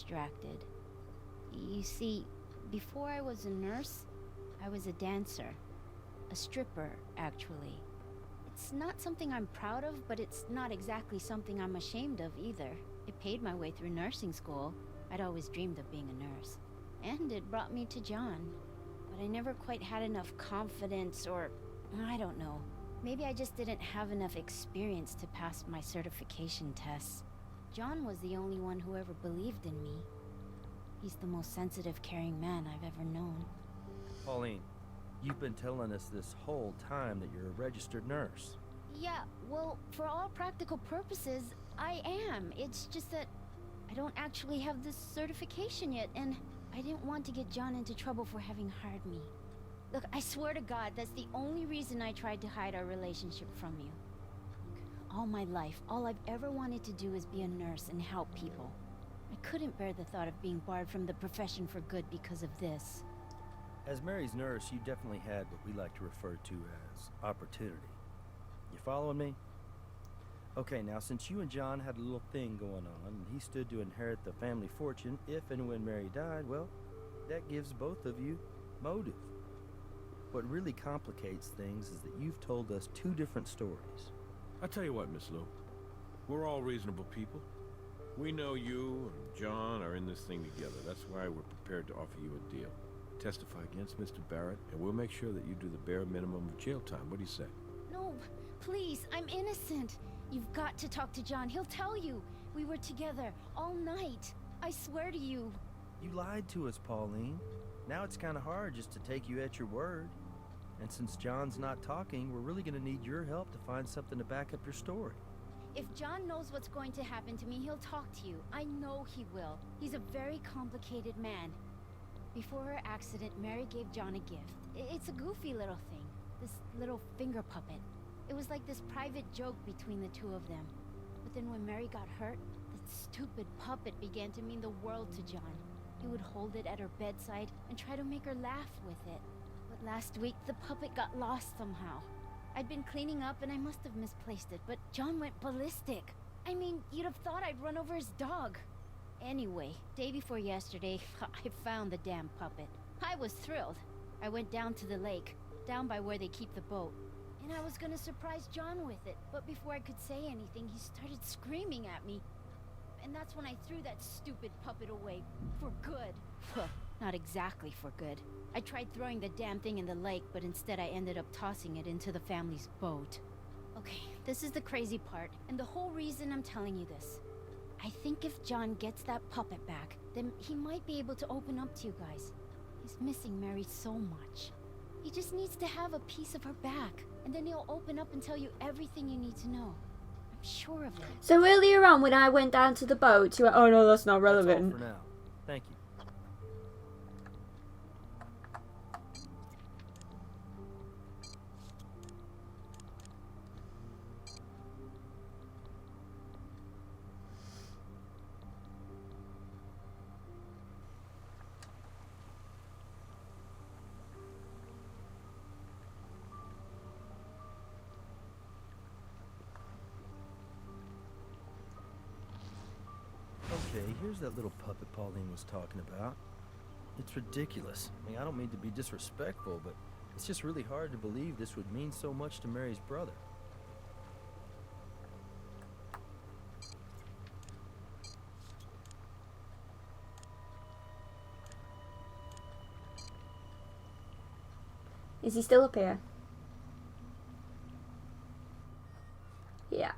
distracted. You see, before I was a nurse, I was a dancer. A stripper, actually. It's not something I'm proud of, but it's not exactly something I'm ashamed of either. It paid my way through nursing school. I'd always dreamed of being a nurse. And it brought me to John. But I never quite had enough confidence, or I don't know. Maybe I just didn't have enough experience to pass my certification tests. John was the only one who ever believed in me. He's the most sensitive, caring man I've ever known. Pauline, you've been telling us this whole time that you're a registered nurse. Yeah, well, for all practical purposes, I am. It's just that I don't actually have this certification yet, and I didn't want to get John into trouble for having hired me. Look, I swear to God, that's the only reason I tried to hide our relationship from you. Look, all my life, all I've ever wanted to do is be a nurse and help people. I couldn't bear the thought of being barred from the profession for good because of this. As Mary's nurse, you definitely had what we like to refer to as opportunity. You following me? Okay, now since you and John had a little thing going on, and he stood to inherit the family fortune if and when Mary died, well, that gives both of you motive. What really complicates things is that you've told us two different stories. I tell you what, Miss Lou, we're all reasonable people. We know you and John are in this thing together. That's why we're prepared to offer you a deal. Testify against Mr. Barrett, and we'll make sure that you do the bare minimum of jail time. What do you say? No, please, I'm innocent. You've got to talk to John. He'll tell you. We were together all night. I swear to you. You lied to us, Pauline. Now it's kind of hard just to take you at your word. And since John's not talking, we're really going to need your help to find something to back up your story. If John knows what's going to happen to me, he'll talk to you. I know he will. He's a very complicated man. Before her accident, Mary gave John a gift. It's a goofy little thing. This little finger puppet. It was like this private joke between the two of them. But then when Mary got hurt, that stupid puppet began to mean the world to John. He would hold it at her bedside and try to make her laugh with it. But last week, the puppet got lost somehow. I'd been cleaning up and I must have misplaced it, but John went ballistic. I mean, you'd have thought I'd run over his dog. Anyway, day before yesterday, I found the damn puppet. I was thrilled. I went down to the lake, down by where they keep the boat. And I was gonna surprise John with it, but before I could say anything, he started screaming at me. And that's when I threw that stupid puppet away. For good. Well, not exactly for good. I tried throwing the damn thing in the lake, but instead I ended up tossing it into the family's boat. Okay, this is the crazy part, and the whole reason I'm telling you this. I think if John gets that puppet back, then he might be able to open up to you guys. He's missing Mary so much. He just needs to have a piece of her back, and then he'll open up and tell you everything you need to know. I'm sure of it. So earlier on, when I went down to the boat, you went, oh no, that's not relevant. That's all for now. Thank you. Okay, here's that little puppet Pauline was talking about. It's ridiculous. I mean, I don't mean to be disrespectful, but it's just really hard to believe this would mean so much to Mary's brother. Is he still up here? Yeah.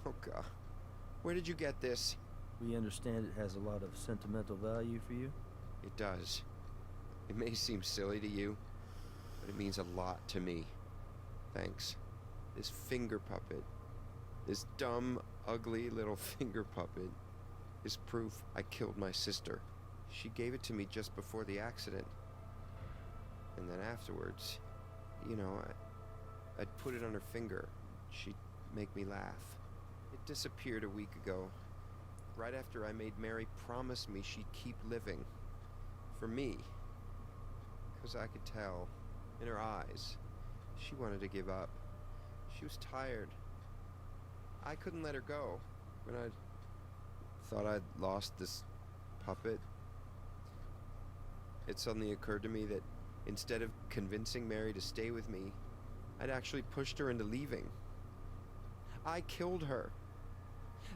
Oh God. Where did you get this? We understand it has a lot of sentimental value for you. It does. It may seem silly to you, but it means a lot to me. Thanks. This finger puppet, this dumb, ugly little finger puppet, is proof I killed my sister. She gave it to me just before the accident. And then afterwards, you know, I'd put it on her finger. She'd make me laugh. It disappeared a week ago, right after I made Mary promise me she'd keep living. For me. Because I could tell, in her eyes, she wanted to give up. She was tired. I couldn't let her go. When I thought I'd lost this puppet, it suddenly occurred to me that instead of convincing Mary to stay with me, I'd actually pushed her into leaving. I killed her.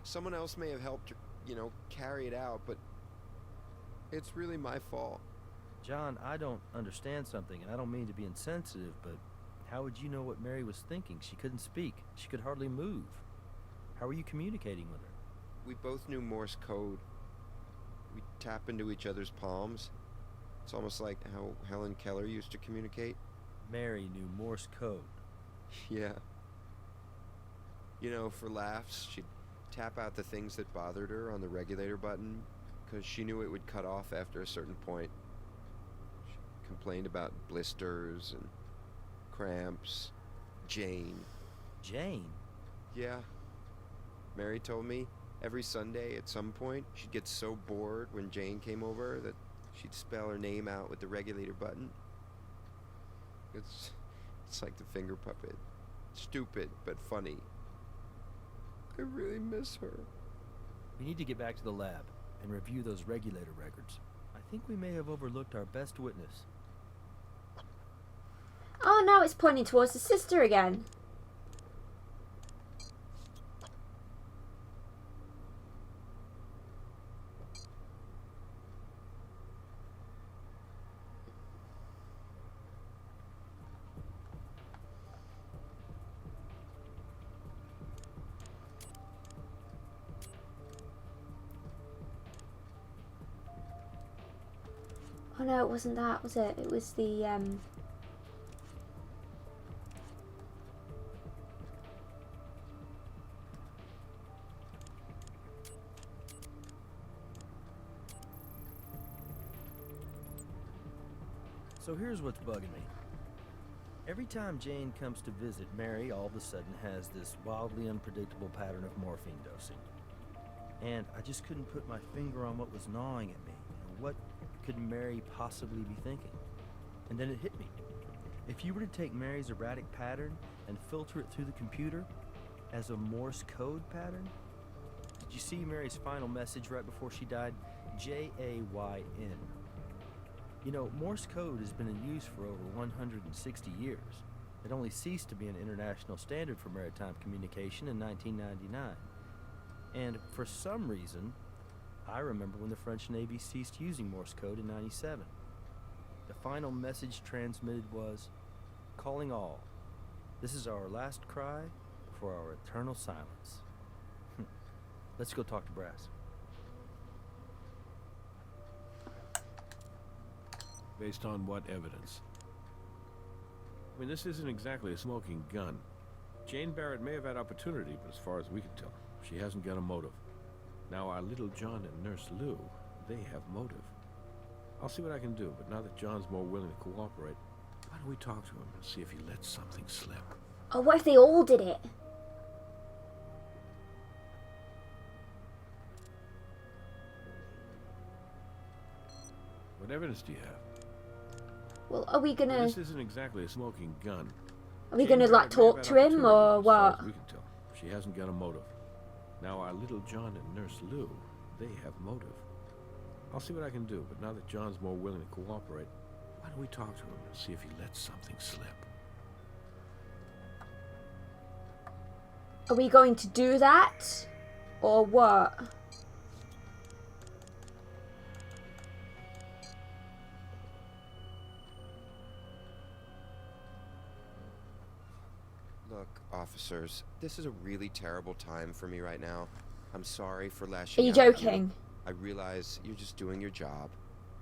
Someone else may have helped her, carry it out, but it's really my fault. John, I don't understand something, and I don't mean to be insensitive, but how would you know what Mary was thinking? She couldn't speak. She could hardly move. How were you communicating with her? We both knew Morse code. We tap into each other's palms. It's almost like how Helen Keller used to communicate. Mary knew Morse code. Yeah. For laughs, she'd tap out the things that bothered her on the regulator button because she knew it would cut off after a certain point. She complained about blisters and cramps. Jane. Jane? Yeah. Mary told me every Sunday at some point she'd get so bored when Jane came over that she'd spell her name out with the regulator button. It's like the finger puppet. Stupid, but funny. I really miss her. We need to get back to the lab and review those regulator records. I think we may have overlooked our best witness. Oh, now it's pointing towards the sister again. Oh no, it wasn't that, was it? It was the, So here's what's bugging me. Every time Jane comes to visit, Mary all of a sudden has this wildly unpredictable pattern of morphine dosing. And I just couldn't put my finger on what was gnawing at me. What could Mary possibly be thinking? And then it hit me. If you were to take Mary's erratic pattern and filter it through the computer as a Morse code pattern, did you see Mary's final message right before she died? J-A-Y-N. Morse code has been in use for over 160 years. It only ceased to be an international standard for maritime communication in 1999. And for some reason, I remember when the French Navy ceased using Morse code in 97. The final message transmitted was, "Calling all. This is our last cry for our eternal silence." Let's go talk to Brass. Based on what evidence? I mean, this isn't exactly a smoking gun. Jane Barrett may have had opportunity, but as far as we can tell, she hasn't got a motive. Now, our little John and Nurse Lou, they have motive. I'll see what I can do, but now that John's more willing to cooperate, why don't we talk to him and see if he lets something slip? oh, what if they all did it? What evidence do you have? Well, are we gonna, This isn't exactly a smoking gun. are we Jane gonna like Barrett may have talk had to him opportunity, or but as far what? as we can tell, she hasn't got a motive. Now, our little John and Nurse Lou, they have motive. I'll see what I can do, but now that John's more willing to cooperate, why don't we talk to him and see if he lets something slip? Are we going to do that? Or what? Look, officers, this is a really terrible time for me right now. I'm sorry for Are lashing you out at joking? I realize you're just doing your job.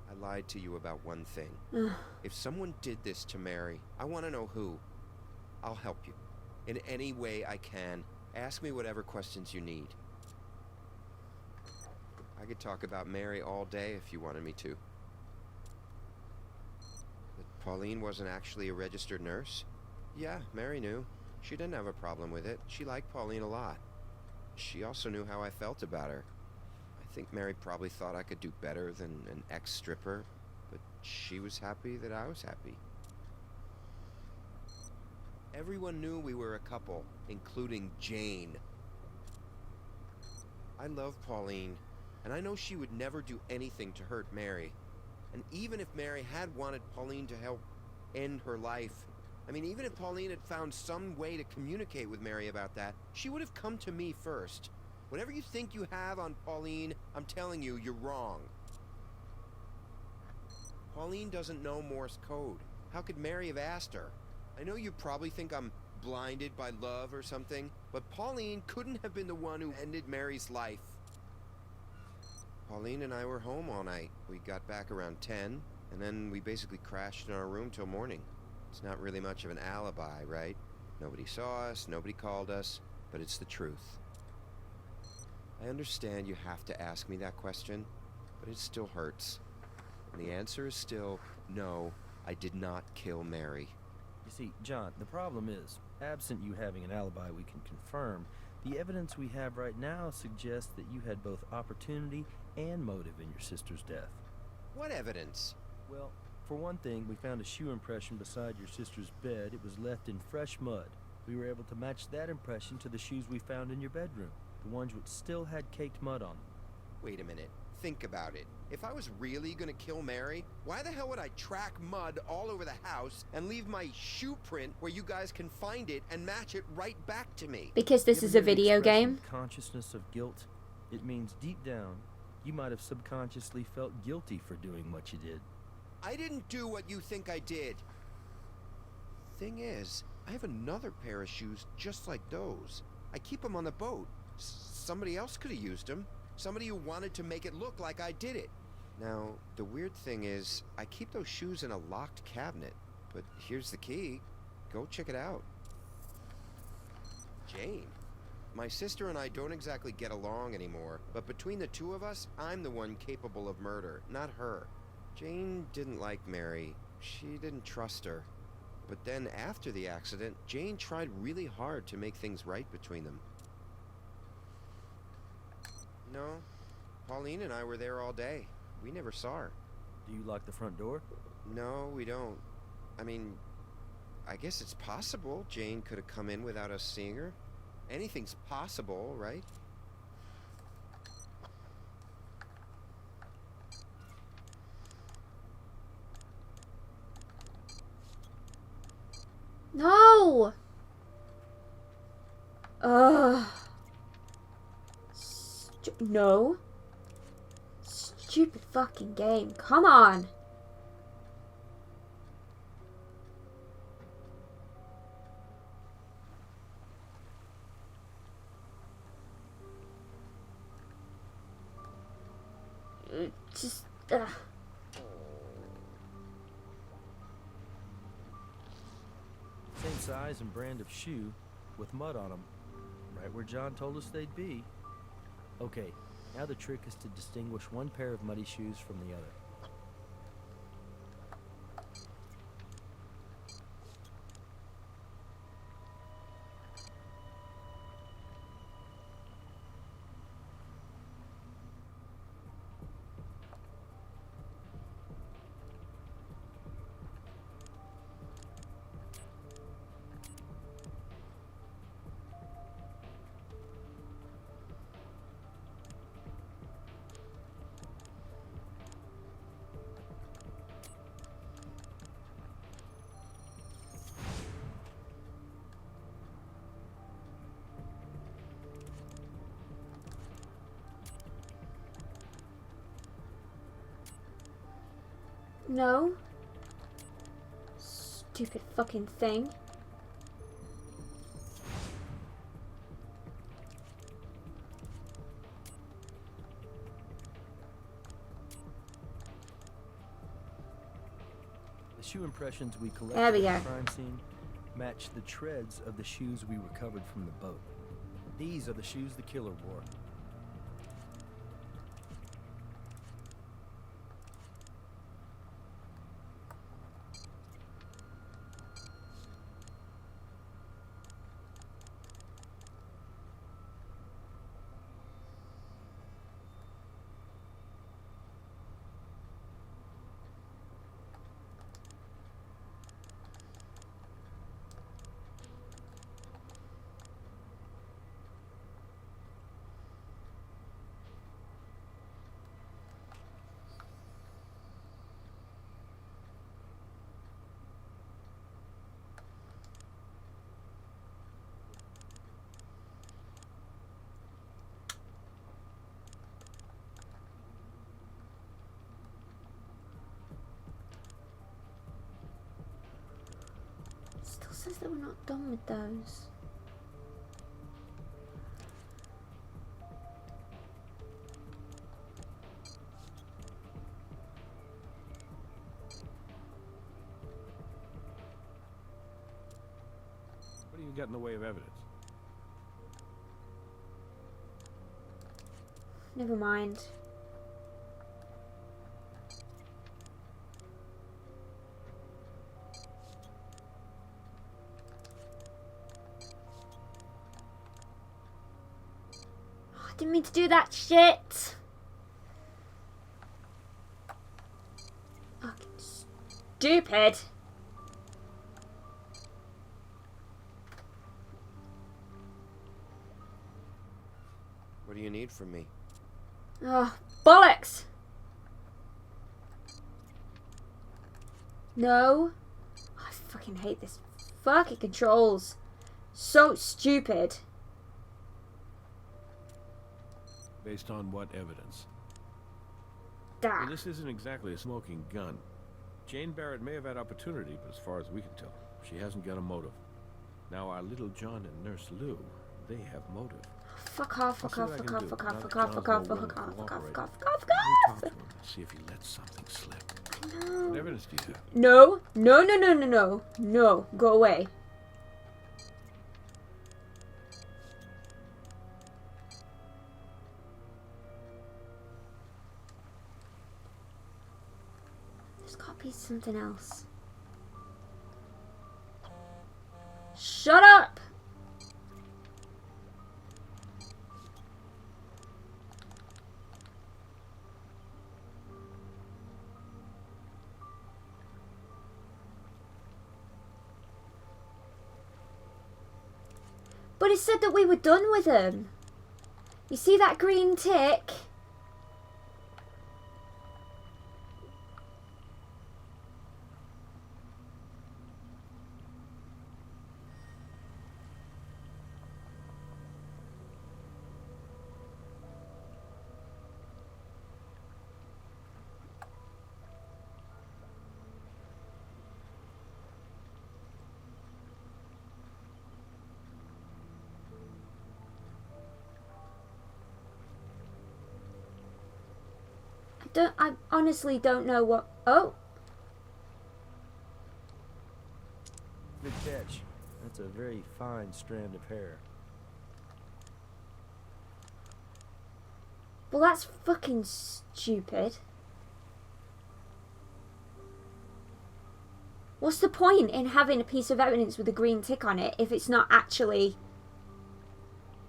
I lied to you about one thing. If someone did this to Mary, I want to know who. I'll help you. In any way I can. Ask me whatever questions you need. I could talk about Mary all day if you wanted me to. But Pauline wasn't actually a registered nurse? Yeah, Mary knew. She didn't have a problem with it. She liked Pauline a lot. She also knew how I felt about her. I think Mary probably thought I could do better than an ex-stripper, but she was happy that I was happy. Everyone knew we were a couple, including Jane. I love Pauline, And I know she would never do anything to hurt Mary. And even if Mary had wanted Pauline to help end her life, I mean, even if Pauline had found some way to communicate with Mary about that, she would have come to me first. Whatever you think you have on Pauline, I'm telling you, you're wrong. Pauline doesn't know Morse code. How could Mary have asked her? I know you probably think I'm blinded by love or something, but Pauline couldn't have been the one who ended Mary's life. Pauline and I were home all night. We got back around 10, and then we basically crashed in our room till morning. It's not really much of an alibi, right? Nobody saw us, nobody called us, but it's the truth. I understand you have to ask me that question, but it still hurts. And the answer is still, no, I did not kill Mary. You see, John, the problem is, absent you having an alibi we can confirm, the evidence we have right now suggests that you had both opportunity and motive in your sister's death. What evidence? Well, for one thing, we found a shoe impression beside your sister's bed. It was left in fresh mud. We were able to match that impression to the shoes we found in your bedroom, the ones which still had caked mud on them. Wait a minute. Think about it. If I was really gonna kill Mary, why the hell would I track mud all over the house and leave my shoe print where you guys can find it and match it right back to me? Because this is a video game. Consciousness of guilt. It means deep down, you might have subconsciously felt guilty for doing what you did. I didn't do what you think I did. Thing is, I have another pair of shoes just like those. I keep them on the boat. Somebody else could have used them. Somebody who wanted to make it look like I did it. Now, the weird thing is, I keep those shoes in a locked cabinet. But here's the key. Go check it out. Jane. My sister and I don't exactly get along anymore, but between the two of us, I'm the one capable of murder, not her. Jane didn't like Mary. She didn't trust her. But then after the accident, Jane tried really hard to make things right between them. No, Pauline and I were there all day. We never saw her. Do you lock the front door? No, we don't. I mean, I guess it's possible Jane could have come in without us seeing her. Anything's possible, right? No! Ugh. No. Stupid fucking game. Come on. Just, Same size and brand of shoe, with mud on them. Right where John told us they'd be. Okay, now the trick is to distinguish one pair of muddy shoes from the other. no. Stupid fucking thing. The shoe impressions we collected There we at go. the crime scene match the treads of the shoes we recovered from the boat. These are the shoes the killer wore. says that we're not done with those. What do you got in the way of evidence? Never mind. Oh, I didn't mean to do that shit. Fucking stupid. What do you need from me? Oh, bollocks! No. I fucking hate this fucking controls. So stupid. Based on what evidence? That. Well, this isn't exactly a smoking gun. Jane Barrett may have had opportunity, but as far as we can tell, she hasn't got a motive. Now, our little John and Nurse Lou, they have motive. Fuck off, fuck off, I'll see fuck what I off, can fuck do. off, fuck Now off, that fuck off, John's fuck more off, fuck off, willing fuck to off, fuck cooperate, off, fuck let me off. talk to him and see if he lets something slip. No. What evidence do you have? No, no, no, no, no, no. No, go away. There's got to be something else. Shut up! But it said that we were done with him. You see that green tick? I honestly don't know what. Oh, Good catch. That's a very fine strand of hair. well, that's fucking stupid. What's the point in having a piece of evidence with a green tick on it if it's not actually.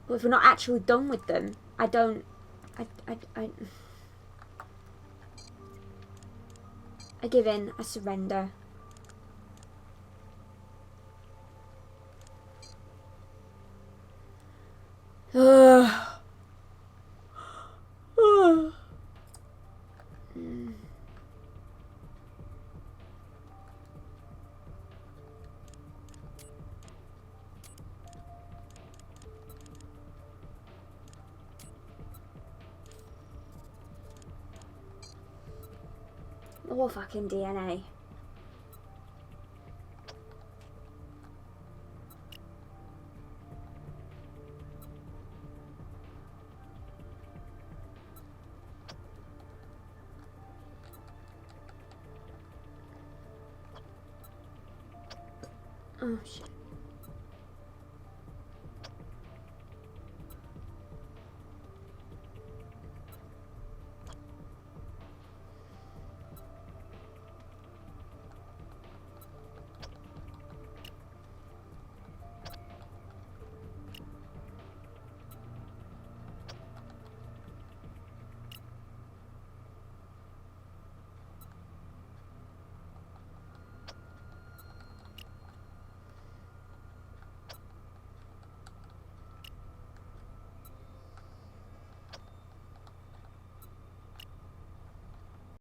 Well, if we're not actually done with them? I don't. I give in. I surrender. Ugh. More fucking DNA. Oh shit.